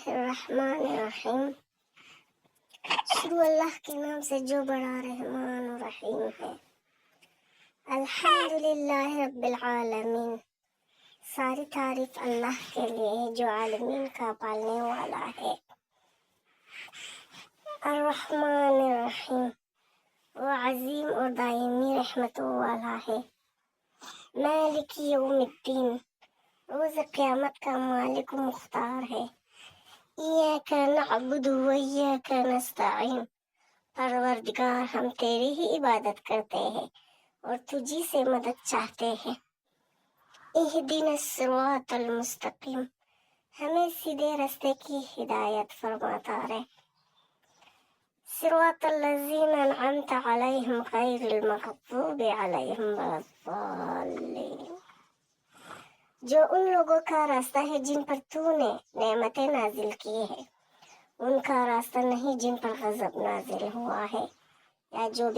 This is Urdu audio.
الرحمن الرحیم۔ شروع اللہ کے نام سے جو بڑا رحمان و رحیم ہے۔ الحمدللہ رب العالمین، ساری تعریف اللہ کے لیے جو عالمین کا پالنے والا ہے۔ الرحمن الرحیم، وہ عظیم اور دائمی رحمتوں والا ہے۔ مالک یوم الدین، روز قیامت کا مالک و مختار ہے۔ ایاک نعبد و ایاک نستعین، پروردگار ہم تیری ہی عبادت کرتے ہیں اور تجھی سے مدد چاہتے ہیں۔ اہدنا الصراط المستقیم، ہمیں سیدھے راستے کی ہدایت فرماتا رہے۔ صراط الذین انعمت علیہم غیر المغضوب علیہم ولا الضالین، جو ان لوگوں کا راستہ ہے جن پر تو نے نعمتیں نازل کی ہیں، ان کا راستہ نہیں جن پر غضب نازل ہوا ہے، یا جو